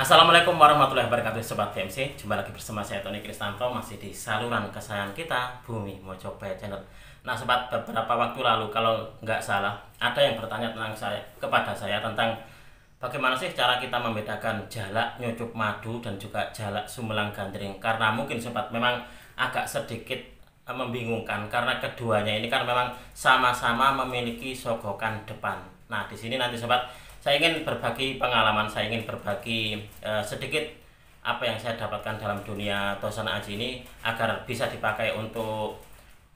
Assalamualaikum warahmatullahi wabarakatuh Sobat BMC. Jumpa lagi bersama saya Tony Kristanto, masih di saluran kesayangan kita, Bumi Mojopahit Channel. Nah sobat, beberapa waktu lalu kalau nggak salah ada yang bertanya tentang kepada saya tentang bagaimana sih cara kita membedakan jalak nyucup madu dan juga jalak sumelang gandring. Karena mungkin sobat memang agak sedikit membingungkan karena keduanya ini kan memang sama-sama memiliki sogokan depan. Nah di sini nanti sobat, saya ingin berbagi pengalaman, saya ingin berbagi sedikit apa yang saya dapatkan dalam dunia Tosana Aji ini agar bisa dipakai untuk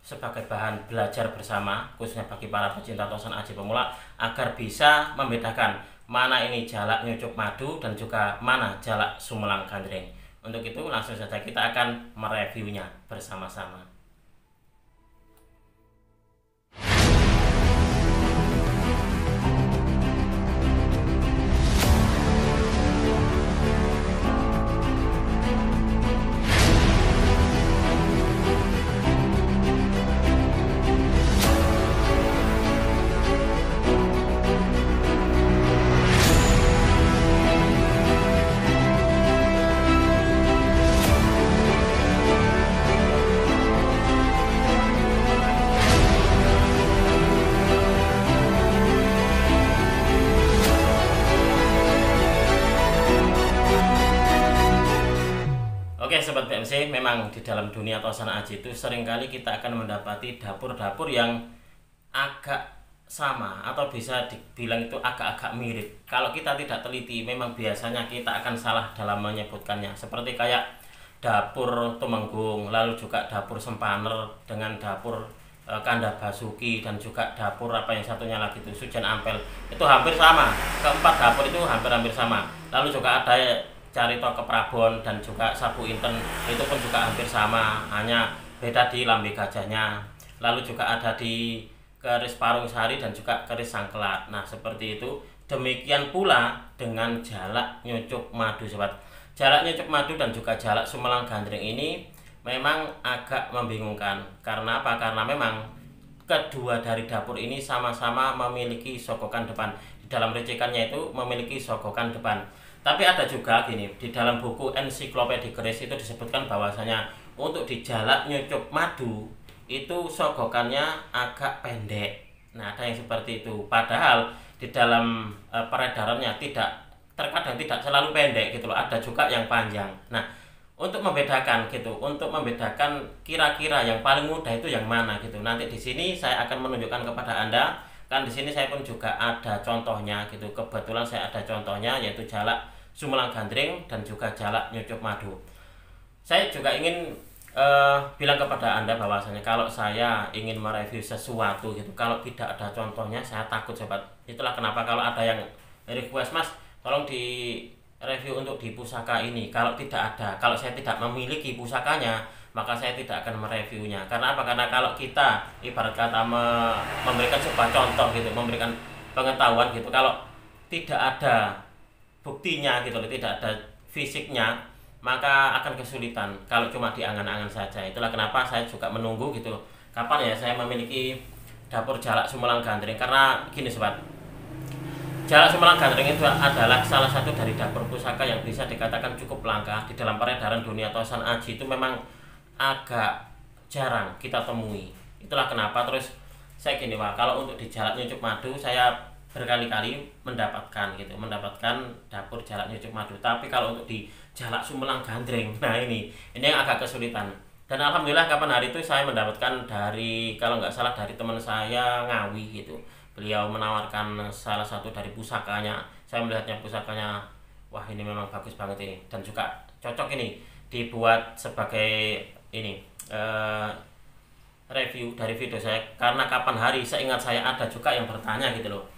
sebagai bahan belajar bersama, khususnya bagi para pecinta Tosana Aji pemula, agar bisa membedakan mana ini jalak nyucup madu dan juga mana jalak sumelang gandring. Untuk itu langsung saja kita akan mereviewnya bersama-sama. Oke Sobat BMC, memang di dalam dunia Tosana Aji itu seringkali kita akan mendapati dapur-dapur yang agak sama atau bisa dibilang itu agak-agak mirip. Kalau kita tidak teliti, memang biasanya kita akan salah dalam menyebutkannya. Seperti kayak dapur Tumenggung, lalu juga dapur Sempaner dengan dapur Kanda Basuki, dan juga dapur apa yang satunya lagi itu Sujan Ampel. Itu hampir sama. Keempat dapur itu hampir-hampir sama. Lalu juga ada Carito Keprabon dan juga Sabu Inten, itu pun juga hampir sama, hanya beda di lambe gajahnya. Lalu juga ada di keris Parung Sari dan juga keris Sangkelat. Nah seperti itu. Demikian pula dengan jalak nyucup madu sobat. Jalak nyucup madu dan juga jalak sumelang gandring ini memang agak membingungkan. Karena apa? Karena memang kedua dari dapur ini sama-sama memiliki sogokan depan. Di dalam ricikannya itu memiliki sogokan depan. Tapi ada juga gini, di dalam buku ensiklopedia keris itu disebutkan bahwasanya untuk di jalak nyucup madu itu sogokannya agak pendek. Nah ada yang seperti itu. Padahal di dalam peredarannya terkadang tidak selalu pendek gitu loh. Ada juga yang panjang. Nah untuk membedakan gitu, untuk membedakan kira-kira yang paling mudah itu yang mana gitu. Nanti di sini saya akan menunjukkan kepada Anda. Kan di sini saya pun juga ada contohnya gitu. Kebetulan saya ada contohnya yaitu jalak sumelang gandring dan juga jalak nyucup madu. Saya juga ingin bilang kepada Anda bahwasanya kalau saya ingin mereview sesuatu gitu, kalau tidak ada contohnya saya takut sobat. Itulah kenapa kalau ada yang request, Mas tolong di review untuk di pusaka ini. Kalau tidak ada, kalau saya tidak memiliki pusakanya, maka saya tidak akan mereviewnya. Karena apa? Karena kalau kita ibarat kata memberikan sebuah contoh gitu, memberikan pengetahuan gitu, kalau tidak ada buktinya gitu, tidak ada fisiknya, maka akan kesulitan kalau cuma di angan-angan saja. Itulah kenapa saya juga menunggu gitu kapan ya saya memiliki dapur jalak sumelang gandring. Karena gini sobat, jalak sumelang gandring itu adalah salah satu dari dapur pusaka yang bisa dikatakan cukup langka di dalam peredaran dunia Tosana Aji. Itu memang agak jarang kita temui. Itulah kenapa terus saya gini, Pak, kalau untuk di jalak nyucup madu saya berkali-kali mendapatkan dapur jalak nyucup madu. Tapi kalau untuk di jalak sumelang gandring, nah ini yang agak kesulitan. Dan alhamdulillah kapan hari itu saya mendapatkan dari, kalau nggak salah dari teman saya Ngawi gitu. Beliau menawarkan salah satu dari pusakanya. Saya melihatnya pusakanya, wah ini memang bagus banget ini, dan juga cocok ini dibuat sebagai ini review dari video saya. Karena kapan hari seingat saya ada juga yang bertanya gitu loh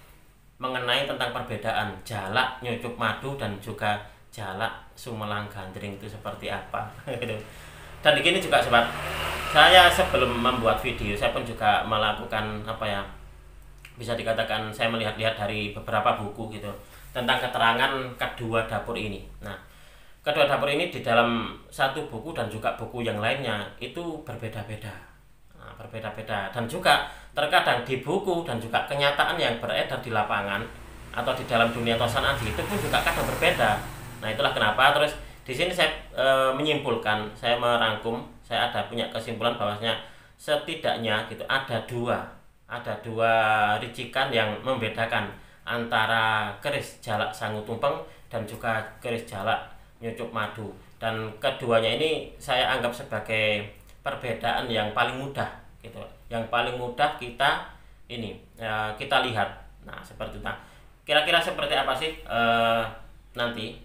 mengenai tentang perbedaan jalak nyucup madu dan juga jalak sumelang gandring itu seperti apa. Dan di sini juga sobat, saya sebelum membuat video saya pun juga melakukan apa ya, bisa dikatakan saya melihat-lihat dari beberapa buku gitu tentang keterangan kedua dapur ini. Nah kedua dapur ini di dalam satu buku dan juga buku yang lainnya itu berbeda-beda. Berbeda-beda, dan juga terkadang di buku dan juga kenyataan yang beredar di lapangan atau di dalam dunia Tosana Aji itu pun juga kadang berbeda. Nah, itulah kenapa terus di sini saya menyimpulkan, saya merangkum, saya ada punya kesimpulan bahwasanya setidaknya gitu ada dua ricikan yang membedakan antara keris jalak sangu tumpeng dan juga keris jalak nyucup madu, dan keduanya ini saya anggap sebagai perbedaan yang paling mudah gitu, yang paling mudah kita ini kita lihat. Nah, seperti itu. Nah, kira-kira seperti apa sih nanti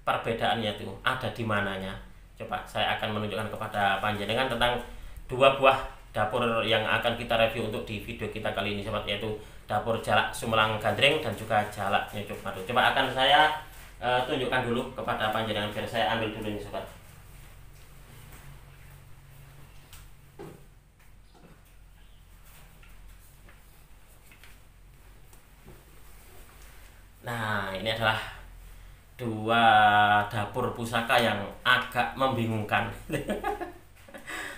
perbedaannya itu ada di mananya? Coba saya akan menunjukkan kepada panjenengan tentang dua buah dapur yang akan kita review untuk di video kita kali ini sobat, yaitu dapur jalak sumelang gandring dan juga jalak nyucup madu. Coba akan saya tunjukkan dulu kepada panjenengan, biar saya ambil dulu ini sobat. Nah, ini adalah dua dapur pusaka yang agak membingungkan.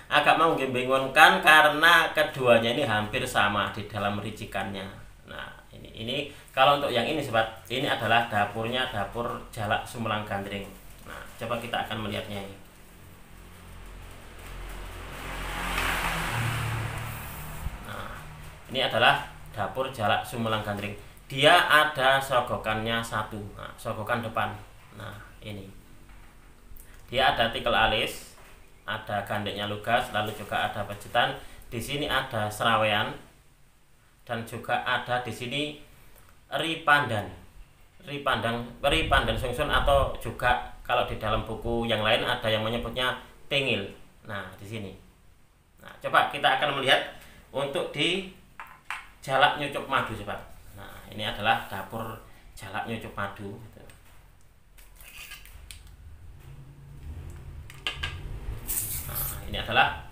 Agak membingungkan karena keduanya ini hampir sama di dalam ricikannya. Nah, ini kalau untuk yang ini sobat, ini adalah dapurnya dapur jalak sumelang gandring. Nah, coba kita akan melihatnya ini. Nah, ini adalah dapur jalak sumelang gandring. Dia ada sogokannya satu, nah, sogokan depan. Nah, ini dia ada tikel alis, ada gandeknya lugas, lalu juga ada pejetan. Di sini ada serawean dan juga ada di sini ripandan sungsun, atau juga kalau di dalam buku yang lain ada yang menyebutnya tengil. Nah, di sini. Nah, coba kita akan melihat untuk di jalak nyucup madu coba. Nah, ini adalah dapur jalak nyucup madu. Nah, ini adalah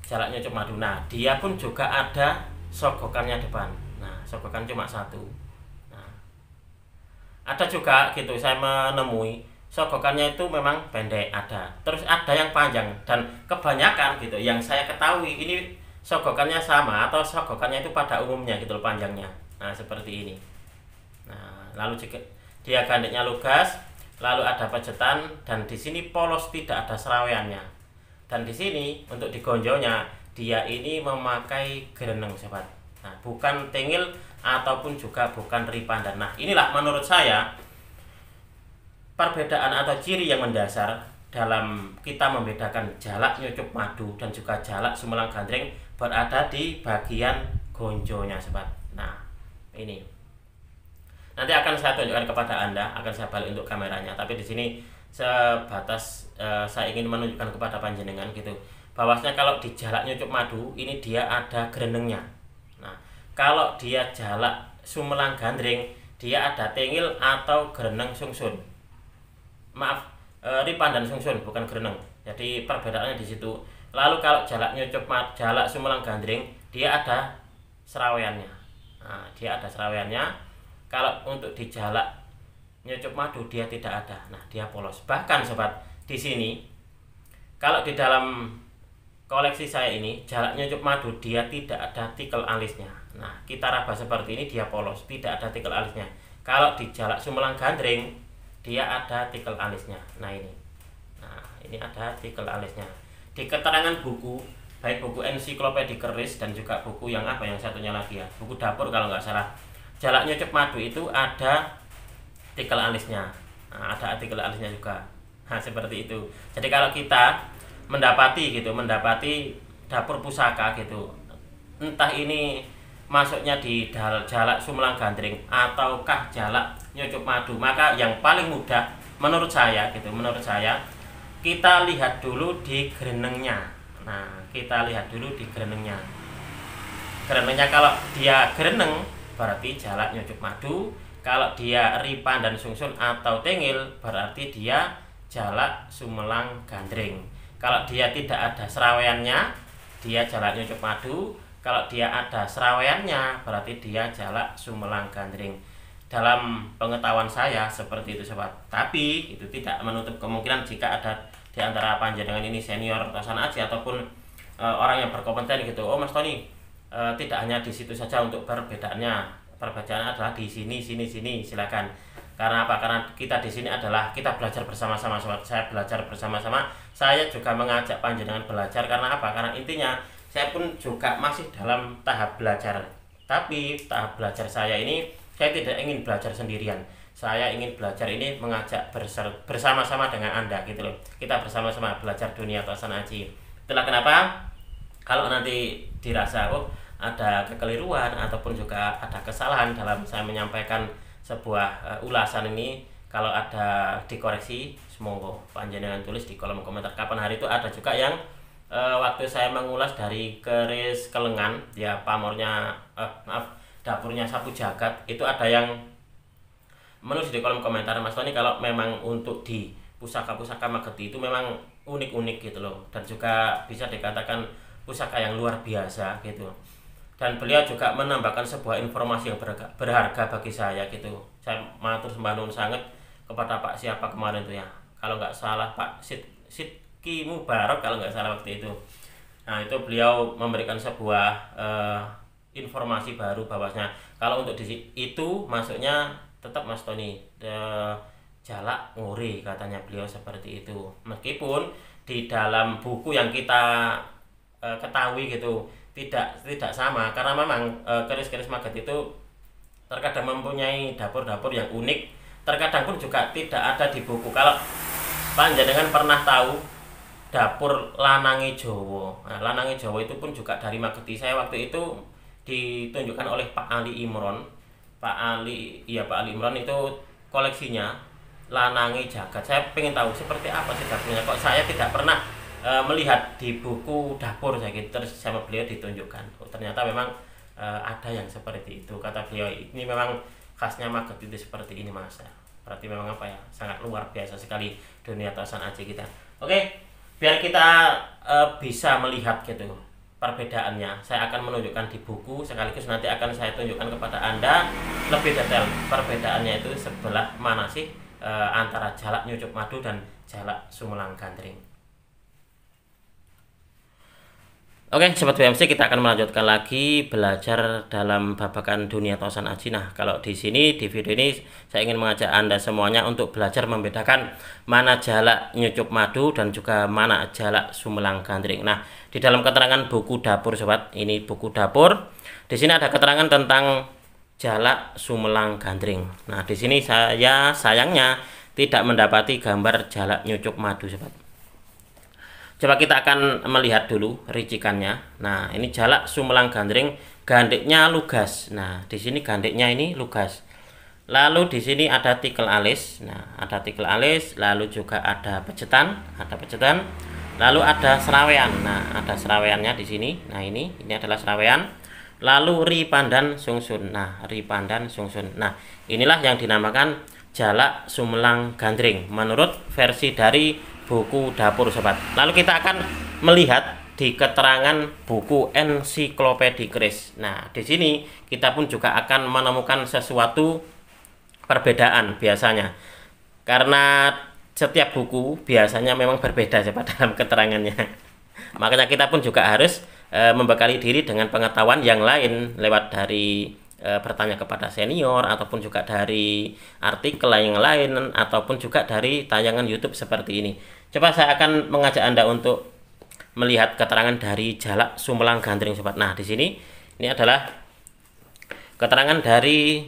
jalak nyucup madu. Nah, dia pun juga ada sogokannya depan. Nah, sogokan cuma satu. Nah, ada juga gitu, saya menemui sogokannya itu memang pendek ada, terus ada yang panjang, dan kebanyakan gitu yang saya ketahui ini sogokannya sama atau sogokannya itu pada umumnya gitu panjangnya. Nah, seperti ini. Nah, lalu jika dia gandeknya lugas, lalu ada pejetan, dan di sini polos, tidak ada seraweannya. Dan di sini untuk digonjonya dia ini memakai gereneng sobat. Nah, bukan tengil ataupun juga bukan ripandan. Nah, inilah menurut saya perbedaan atau ciri yang mendasar dalam kita membedakan jalak nyucup madu dan juga jalak sumelang gandring berada di bagian gonjonya sobat. Nah, ini nanti akan saya tunjukkan kepada Anda, akan saya balik untuk kameranya, tapi di sini sebatas saya ingin menunjukkan kepada panjenengan gitu, bahwasanya kalau di jalak nyucup madu ini dia ada gerenengnya. Nah, kalau dia jalak sumelang gandring dia ada tengil atau gereneng sungsun. Maaf, ripan dan sungsun, bukan gereneng. Jadi perbedaannya di situ. Lalu kalau jalak nyucup madu, jalak sumelang gandring dia ada seraweannya. Nah, dia ada seraweannya. Kalau untuk di jalak nyucup madu dia tidak ada. Nah, dia polos. Bahkan sobat, di sini kalau di dalam koleksi saya ini jalak nyucup madu dia tidak ada tikel alisnya. Nah, kita raba seperti ini dia polos, tidak ada tikel alisnya. Kalau di jalak sumelang gandring dia ada tikel alisnya. Nah, ini. Nah, ini ada tikel alisnya. Di keterangan buku, baik buku ensiklopedia keris dan juga buku yang apa yang satunya lagi ya, buku dapur kalau nggak salah, jalak nyucup madu itu ada tikel alisnya. Nah, ada tikel alisnya juga. Nah, seperti itu. Jadi kalau kita mendapati dapur pusaka gitu, entah ini masuknya di jalak sumelang gandring ataukah jalak nyucup madu, maka yang paling mudah menurut saya kita lihat dulu di gerenengnya. Nah, kita lihat dulu di gerenengnya. Gerenengnya kalau dia gereneng berarti jalak nyucup madu, kalau dia ripan dan sungsun atau tengil berarti dia jalak sumelang gandring. Kalau dia tidak ada seraweannya dia jalak nyucup madu, kalau dia ada seraweannya berarti dia jalak sumelang gandring. Dalam pengetahuan saya seperti itu sobat. Tapi itu tidak menutup kemungkinan jika ada di antara panjenengan ini senior atau sanaji ataupun orang yang berkompeten gitu. Oh Mas Tony, tidak hanya di situ saja untuk perbedaannya. Perbedaannya adalah di sini, silakan. Karena apa? Karena kita di sini adalah kita belajar bersama-sama, sobat. Saya belajar bersama-sama, saya juga mengajak panjenengan belajar. Karena apa? Karena intinya saya pun juga masih dalam tahap belajar. Tapi tahap belajar saya ini, saya tidak ingin belajar sendirian. Saya ingin belajar ini mengajak bersama-sama dengan Anda gitu loh. Kita bersama-sama belajar dunia Tosan Aji. Itulah kenapa kalau nanti dirasa ada kekeliruan ataupun juga ada kesalahan dalam saya menyampaikan sebuah ulasan ini, kalau ada dikoreksi, semoga panjenengan tulis di kolom komentar kapan hari itu. Ada juga yang waktu saya mengulas dari keris kelengan ya, pamornya dapurnya Sapu Jagat, itu ada yang menulis di kolom komentar, Mas Tony kalau memang untuk di pusaka-pusaka Magethi itu memang unik-unik gitu loh, dan juga bisa dikatakan pusaka yang luar biasa gitu. Dan beliau juga menambahkan sebuah informasi yang berharga bagi saya gitu. Saya matur sembah nuwun sangat kepada Pak siapa kemarin tuh ya, kalau nggak salah Pak Sidki Mubarak kalau nggak salah waktu itu. Nah itu beliau memberikan sebuah informasi baru bahwasanya kalau untuk di itu masuknya tetap Mas Tony jalak nguri, katanya beliau seperti itu. Meskipun di dalam buku yang kita ketahui gitu tidak sama, karena memang keris-keris Magethi itu terkadang mempunyai dapur-dapur yang unik, terkadang pun juga tidak ada di buku. Kalau panjenengan pernah tahu dapur Lanange Jawa, nah, Lanange Jawa itu pun juga dari Magethi. Saya waktu itu ditunjukkan oleh Pak Ali Imron. Pak Ali Imron itu koleksinya Lanange Jagat. Saya pengen tahu seperti apa sih dapurnya, kok saya tidak pernah melihat di buku dapur saya gitu. Terus sama beliau ditunjukkan, ternyata memang ada yang seperti itu. Kata beliau, ini memang khasnya Magethi itu seperti ini Mas. Berarti memang apa ya, sangat luar biasa sekali dunia Tosan Aji kita. Oke, biar kita bisa melihat gitu perbedaannya, saya akan menunjukkan di buku, sekaligus nanti akan saya tunjukkan kepada Anda lebih detail perbedaannya itu sebelah mana sih antara jalak nyucup madu dan jalak Sumlang Gandring. Oke, Sobat BMC, kita akan melanjutkan lagi belajar dalam babakan dunia Tosan Aji. Nah, kalau di sini di video ini saya ingin mengajak Anda semuanya untuk belajar membedakan mana jalak nyucup madu dan juga mana jalak Sumlang Gandring. Nah, di dalam keterangan buku dapur Sobat, ini buku dapur. Di sini ada keterangan tentang jalak Sumlang Gandring. Nah, di sini saya sayangnya tidak mendapati gambar jalak nyucup madu Sobat. Coba kita akan melihat dulu ricikannya. Nah, ini jalak Sumlang Gandring, gandeknya lugas. Nah, di sini gandeknya ini lugas. Lalu di sini ada tikel alis. Nah, ada tikel alis, lalu juga ada pejetan, lalu ada serawean. Nah, ada seraweannya di sini. Nah, ini adalah serawean. Lalu ripandan sungsun. Nah, ripandan sungsun. Nah, inilah yang dinamakan jalak Sumlang Gandring menurut versi dari buku dapur Sobat. Lalu kita akan melihat di keterangan buku ensiklopedi keris. Nah, di sini kita pun juga akan menemukan sesuatu perbedaan biasanya. Karena setiap buku biasanya memang berbeda Sobat dalam keterangannya. Makanya kita pun juga harus membekali diri dengan pengetahuan yang lain lewat dari bertanya kepada senior, ataupun juga dari artikel yang lain, ataupun juga dari tayangan YouTube seperti ini. Coba saya akan mengajak Anda untuk melihat keterangan dari jalak Sumlang Gandring Sobat. Nah, di sini ini adalah keterangan dari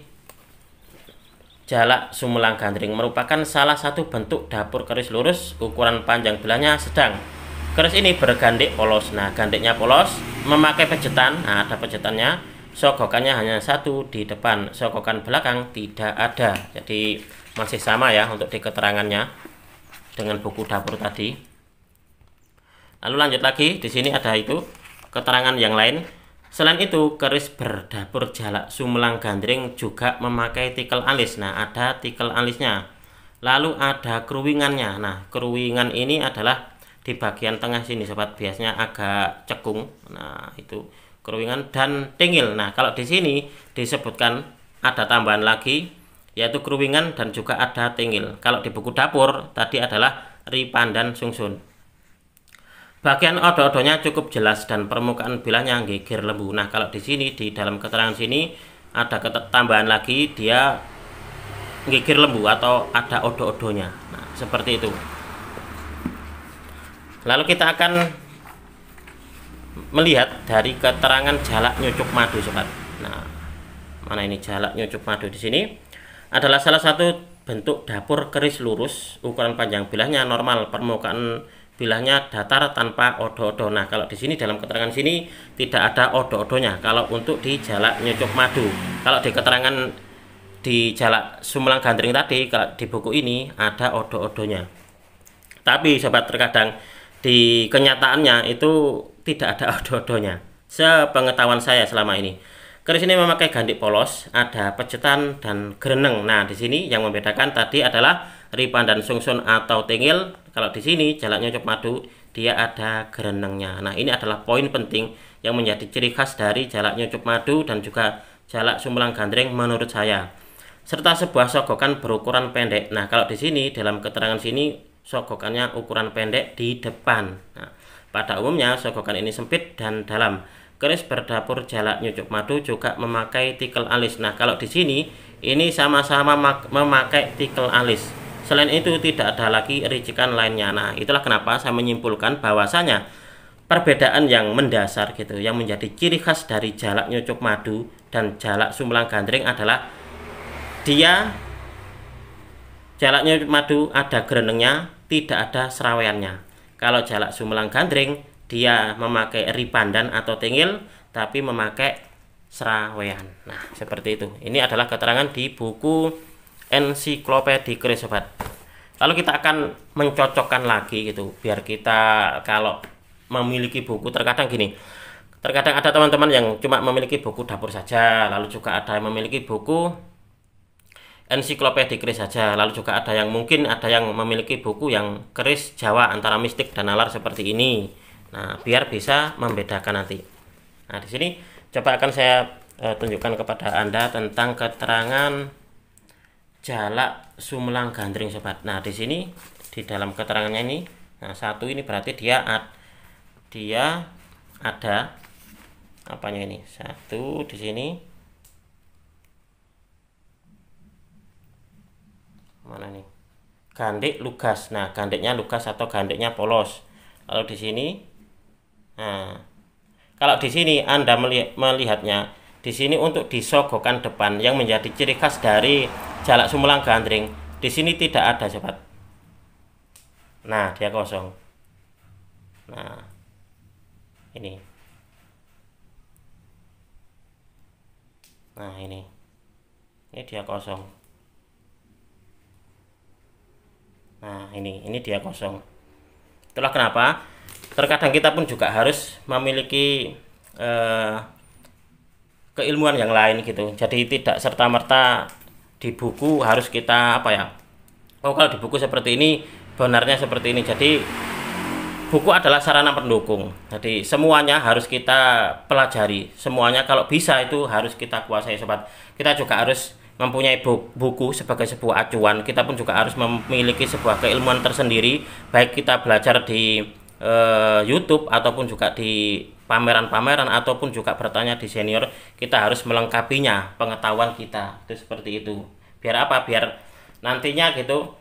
jalak Sumlang Gandring, merupakan salah satu bentuk dapur keris lurus, ukuran panjang bilahnya sedang. Keris ini bergandek polos. Nah, gandeknya polos, memakai pejetan. Nah, ada pejetannya. Sogokannya hanya satu di depan, sogokan belakang tidak ada. Jadi masih sama ya untuk di keterangannya dengan buku dapur tadi. Lalu lanjut lagi, di sini ada itu keterangan yang lain. Selain itu, keris berdapur jalak Sumlang Gandring juga memakai tikel alis. Nah, ada tikel alisnya. Lalu ada keruwingannya. Nah, keruwingan ini adalah di bagian tengah sini Sobat, biasanya agak cekung. Nah, itu keruwingan dan tingil. Nah, kalau di sini disebutkan ada tambahan lagi, yaitu keruwingan dan juga ada tingil. Kalau di buku dapur tadi adalah ripandan sungsun. Bagian odo-odonya cukup jelas dan permukaan bilahnya geger lembu. Nah, kalau di sini di dalam keterangan sini ada tambahan lagi, dia gigir lembu atau ada odo-odonya. Nah, seperti itu. Lalu kita akan melihat dari keterangan jalak nyucuk madu, sobat. Nah, mana ini jalak nyucuk madu? Di sini adalah salah satu bentuk dapur keris lurus, ukuran panjang bilahnya normal, permukaan bilahnya datar tanpa odo-odo. Nah, kalau di sini dalam keterangan sini tidak ada odo-odonya. Kalau untuk di jalak nyucuk madu, kalau di keterangan di jalak Sumlang Gandring tadi, kalau di buku ini ada odo-odonya. Tapi sobat, terkadang di kenyataannya itu tidak ada odo-odonya. Sepengetahuan saya selama ini, keris ini memakai gandik polos, ada pejetan dan greneng. Nah, di sini yang membedakan tadi adalah ripan dan sungsun atau tengil. Kalau di sini jalak nyucuk madu dia ada grenengnya. Nah, ini adalah poin penting yang menjadi ciri khas dari jalak nyucuk madu dan juga jalak Sumlang Gandring menurut saya. Serta sebuah sogokan berukuran pendek. Nah, kalau di sini dalam keterangan sini sogokannya ukuran pendek di depan. Nah, pada umumnya sogokan ini sempit dan dalam. Keris berdapur jalak nyucuk madu juga memakai tikel alis. Nah, kalau di sini ini sama-sama memakai tikel alis. Selain itu tidak ada lagi ricikan lainnya. Nah, itulah kenapa saya menyimpulkan bahwasanya perbedaan yang mendasar gitu, yang menjadi ciri khas dari jalak nyucuk madu dan jalak Sumlang Gandring adalah dia jalak nyucuk madu ada grenengnya, tidak ada seraweannya. Kalau jalak Sumlang Gandring dia memakai ripandan atau tengil tapi memakai serawean. Nah, seperti itu. Ini adalah keterangan di buku ensiklopedia keris, sobat. Lalu kita akan mencocokkan lagi gitu, biar kita kalau memiliki buku, terkadang gini, terkadang ada teman-teman yang cuma memiliki buku dapur saja, lalu juga ada yang memiliki buku ensiklopedia keris saja, lalu juga ada yang mungkin ada yang memiliki buku yang keris Jawa antara mistik dan nalar seperti ini. Nah, biar bisa membedakan nanti. Nah, di sini coba akan saya tunjukkan kepada Anda tentang keterangan jalak Sumlang Gandring, sobat. Nah, di sini di dalam keterangannya ini, nah satu ini berarti dia ada apanya ini? Satu di sini. Mana nih? Gandik lugas. Nah, gandiknya lugas atau gandiknya polos. Lalu di sini, nah, kalau di sini Anda melihatnya, di sini untuk disogokan depan yang menjadi ciri khas dari jalak Sumlang Gandring, di sini tidak ada, sobat. Nah, dia kosong. Nah, ini. Nah, ini dia kosong. Nah, ini dia kosong. Itulah kenapa terkadang kita pun juga harus memiliki keilmuan yang lain gitu. Jadi tidak serta-merta di buku harus kita apa ya? Oh, kalau di buku seperti ini benarnya seperti ini. Jadi buku adalah sarana pendukung. Jadi semuanya harus kita pelajari. Semuanya kalau bisa itu harus kita kuasai, sobat. Kita juga harus mempunyai buku sebagai sebuah acuan. Kita pun juga harus memiliki sebuah keilmuan tersendiri, baik kita belajar di YouTube ataupun juga di pameran-pameran ataupun juga bertanya di senior. Kita harus melengkapinya pengetahuan kita. Itu seperti itu. Biar apa? Biar nantinya gitu,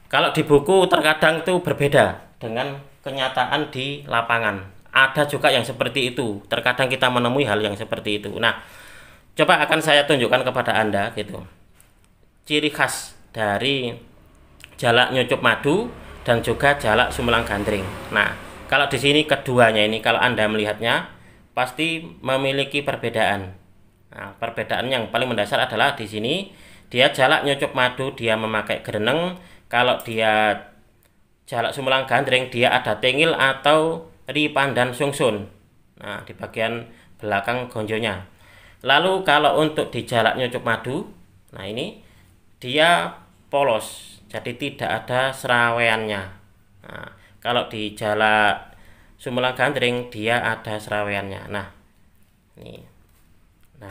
kalau di buku terkadang itu berbeda dengan kenyataan di lapangan. Ada juga yang seperti itu. Terkadang kita menemui hal yang seperti itu. Nah, coba akan saya tunjukkan kepada Anda gitu, ciri khas dari jalak nyucuk madu dan juga jalak Sumlang Gandring. Nah, kalau di sini keduanya ini kalau Anda melihatnya pasti memiliki perbedaan. Nah, perbedaan yang paling mendasar adalah di sini dia jalak nyucuk madu dia memakai greneng, kalau dia jalak Sumlang Gandring dia ada tengil atau ripan dan sungsun. Nah, di bagian belakang gonjonya. Lalu kalau untuk di jalak nyucuk madu, nah ini dia polos, jadi tidak ada seraweannya. Nah, kalau di jalak Sumlang Gandring dia ada seraweannya. Nah,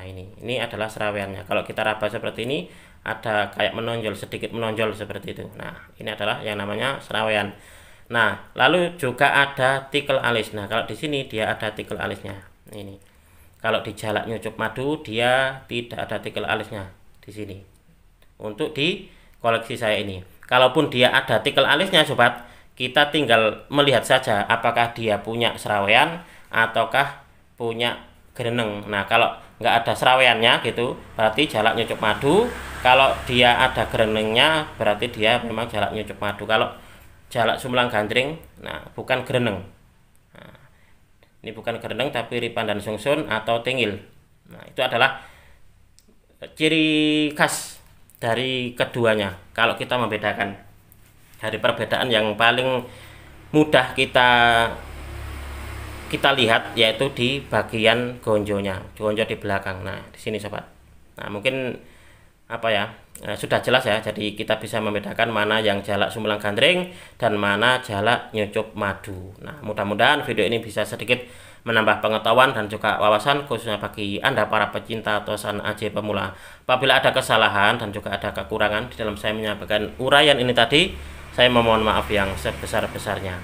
ini adalah seraweannya. Kalau kita raba seperti ini ada kayak menonjol, sedikit menonjol seperti itu. Nah, ini adalah yang namanya serawean. Nah, lalu juga ada tikel alis. Nah, kalau di sini dia ada tikel alisnya. Ini. Kalau di jalak nyucuk madu dia tidak ada tikel alisnya di sini. untuk di koleksi saya ini. Kalaupun dia ada tikel alisnya sobat, kita tinggal melihat saja apakah dia punya serawean ataukah punya gereneng. Nah, kalau nggak ada seraweannya gitu, berarti jalak nyucup madu. Kalau dia ada gerenengnya, berarti dia memang jalak nyucup madu. Kalau jalak sumlang gandring, nah bukan gereneng. Nah, ini bukan gereneng tapi ripan dan sungsun atau tingil. Nah, itu adalah ciri khas dari keduanya. Kalau kita membedakan, dari perbedaan yang paling mudah kita lihat yaitu di bagian gonjonya, gonjo di belakang. Nah, di sini sobat. Nah, mungkin apa ya, sudah jelas ya. Jadi kita bisa membedakan mana yang jalak sumlang gandring dan mana jalak nyucup madu. Nah, mudah-mudahan video ini bisa sedikit menambah pengetahuan dan juga wawasan khususnya bagi Anda para pecinta tosan AJ pemula. Apabila ada kesalahan dan juga ada kekurangan di dalam saya menyampaikan uraian ini tadi, saya memohon maaf yang sebesar-besarnya.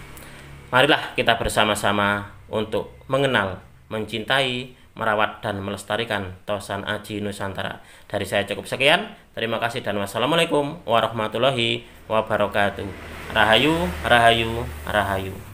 Marilah kita bersama-sama untuk mengenal, mencintai, merawat dan melestarikan tosan aji Nusantara. Dari saya cukup sekian. Terima kasih dan wassalamualaikum warahmatullahi wabarakatuh. Rahayu, rahayu, rahayu.